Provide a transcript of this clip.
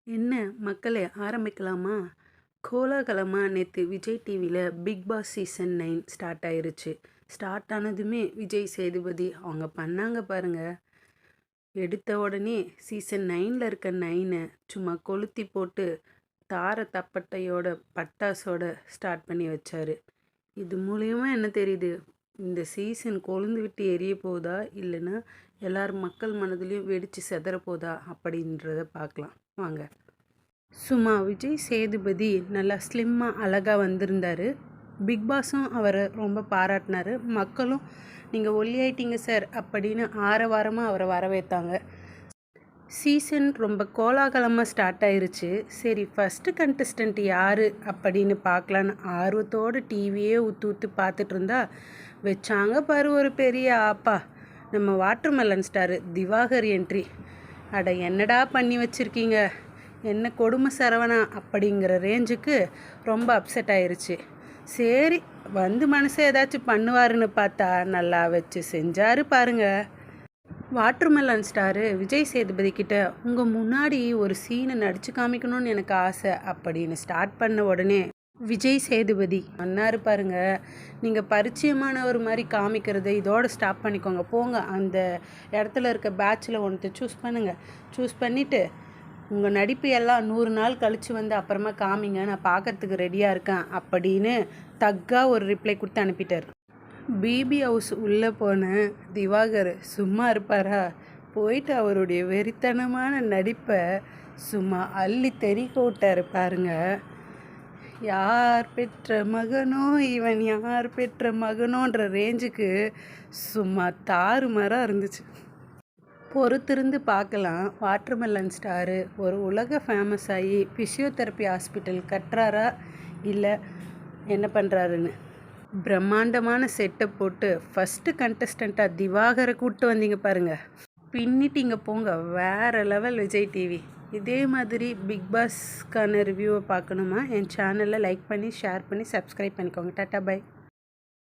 என்ன மக்களே ஆரம்பிக்கலாமா? கோலாகலமா நேத்து விஜய் டிவில பிக் பாஸ் சீசன் 9 ஸ்டார்ட் ஆயிருச்சு. ஸ்டார்ட் ஆனதுமே விஜய் சேதுபதி அவங்க பண்ணாங்க பாருங்க. எடுத்த உடனே சீசன் 9ல இருக்க 9 சும்மா கொளுத்தி போட்டு தார தப்பட்டையோட பட்டாசோட ஸ்டார்ட் பண்ணி வச்சாரு. இது மூலியமா என்ன தெரியுது? இந்த சீசன் கொழுந்து விட்டு எரிய போதா இல்லைன்னா மக்கள் மனதிலையும் வெடிச்சு செதற போதா அப்படின்றத பார்க்கலாம் வாங்க. சும்மா விஜய் சேதுபதி நல்லா ஸ்லிம்மாக அழகாக வந்திருந்தார். பிக் பாஸும் அவரை ரொம்ப பாராட்டினார். மக்களும் நீங்கள் ஒல்லியாயிட்டீங்க சார் அப்படின்னு ஆரவாரமாக அவரை வரவேற்றாங்க. சீசன் ரொம்ப கோலாகலமாக ஸ்டார்ட் ஆயிருச்சு. சரி, ஃபஸ்ட்டு கண்டஸ்டன்ட் யார் அப்படின்னு பார்க்கலான்னு ஆர்வத்தோடு டிவியே ஊற்று ஊற்று பார்த்துட்டு இருந்தா வச்சாங்க பாரு ஒரு பெரிய ஆப்பா. நம்ம வாட்டர்மெலன் ஸ்டாரு திவாகர் என்ட்ரி. அட என்னடா பண்ணி வச்சுருக்கீங்க, என்ன கொடுமை சரவணா அப்படிங்கிற ரேஞ்சுக்கு ரொம்ப அப்செட் ஆயிருச்சு. சரி, வந்து மனசை ஏதாச்சும் பண்ணுவாருன்னு பார்த்தா நல்லா வச்சு செஞ்சார் பாருங்க. வாட்டர்மெலன் ஸ்டாரு விஜய் சேதுபதி கிட்ட உங்கள் முன்னாடி ஒரு சீனை நடித்து காமிக்கணும்னு எனக்கு ஆசை அப்படின்னு ஸ்டார்ட் பண்ண உடனே விஜய் சேதுபதி அண்ணாரு பாருங்க, நீங்கள் பரிச்சயமானவர் மாதிரி காமிக்கிறத இதோட ஸ்டாப் பண்ணிக்கோங்க, போங்க அந்த இடத்துல இருக்க பேட்சில் ஒன்று சூஸ் பண்ணுங்கள், சூஸ் பண்ணிவிட்டு உங்கள் நடிப்பு எல்லாம் 100 நாள் கழித்து வந்து அப்புறமா காமிங்க, நான் பார்க்கறதுக்கு ரெடியாக இருக்கேன் அப்படின்னு தக்காக ஒரு ரிப்ளை கொடுத்து அனுப்பிட்டார். பிபி ஹவுஸ் உள்ளே போன திவாகர் சும்மா இருப்பாரா? போயிட்டு அவருடைய வெறித்தனமான நடிப்பை சும்மா அள்ளி தெறிக்க விட்டார் பாருங்க. யார் பெற்ற மகனோ இவன், யார் பெற்ற மகனோன்ற ரேஞ்சுக்கு சும்மா தாறுமாறாக இருந்துச்சு. பொறுத்திருந்து பார்க்கலாம் வாட்டர்மெலன் ஸ்டாரு ஒரு உலக ஃபேமஸ் ஆகி ஃபிசியோதெரப்பி ஹாஸ்பிட்டல் கட்டுறாரா இல்லை என்ன பண்ணுறாருன்னு. பிரம்மாண்டமான செட்டை போட்டு ஃபஸ்ட்டு கண்டஸ்டண்ட்டாக திவாகரை கூப்பிட்டு வந்தீங்க பாருங்கள், பின்னிட்டிங்க போங்க. வேறு லெவல் விஜய் டிவி. இதே மாதிரி பிக் பாஸ்க்கான ரிவ்யூவை பார்க்கணுமா? என் சேனலை லைக் பண்ணி ஷேர் பண்ணி சப்ஸ்கிரைப் பண்ணிக்கோங்க. Tata by.